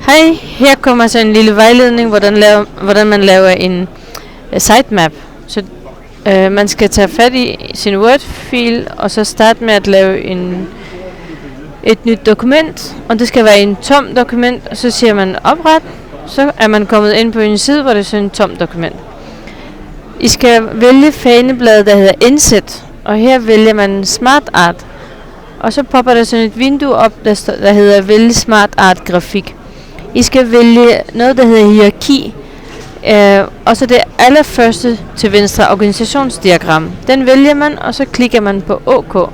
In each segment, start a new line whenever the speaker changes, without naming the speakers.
Hej, her kommer så en lille vejledning, hvordan man laver en sitemap. Så man skal tage fat i sin Word-fil, og så starte med at lave et nyt dokument, og det skal være en tom dokument, og så siger man opret, så er man kommet ind på en side, hvor det er sådan en tom dokument. I skal vælge fanebladet, der hedder Indsæt, og her vælger man Smart Art, og så popper der sådan et vindue op, der hedder Vælge Smart Art Grafik. I skal vælge noget, der hedder hierarki, og så det allerførste til venstre, organisationsdiagram. Den vælger man, og så klikker man på OK.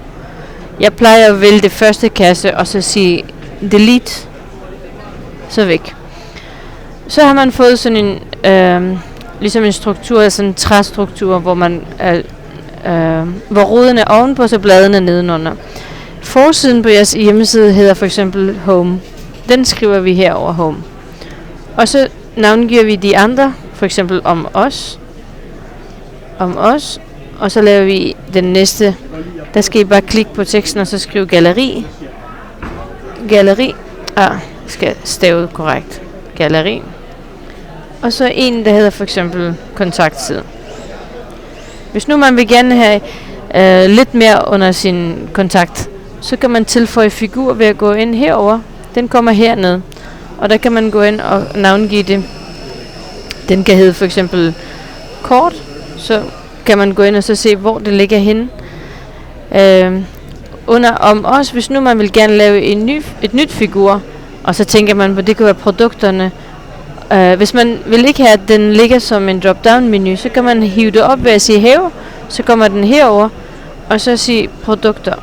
Jeg plejer at vælge det første kasse, og så sige delete, så væk. Så har man fået sådan en, ligesom en struktur, sådan en træstruktur, hvor hvor roden er ovenpå, så bladene nedenunder. Forsiden på jeres hjemmeside hedder for eksempel Home. Den skriver vi her over Home. Og så navngiver vi de andre, for eksempel om os, og så laver vi den næste. Der skal I bare klikke på teksten, og så skrive galleri. Skal stave korrekt. Galleri. Og så en, der hedder for eksempel kontaktside. Hvis nu man vil gerne have lidt mere under sin kontakt, så kan man tilføje figur ved at gå ind herover. Den kommer herned, og der kan man gå ind og navngive det. Den kan hedde for eksempel kort, så kan man gå ind og så se, hvor det ligger henne. Under om os, hvis nu man vil gerne lave et nyt figur, og så tænker man på, det kan være produkterne. Hvis man vil ikke have, at den ligger som en drop-down menu, så kan man hive det op ved at sige hæve, så kommer den herover, og så sige produkter.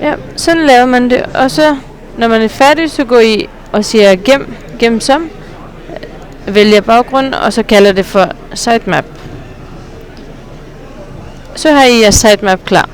Ja, sådan laver man det, og så når man er færdig, så går I og siger gem som, vælger baggrund, og så kalder det for sitemap. Så har I jeres sitemap klar.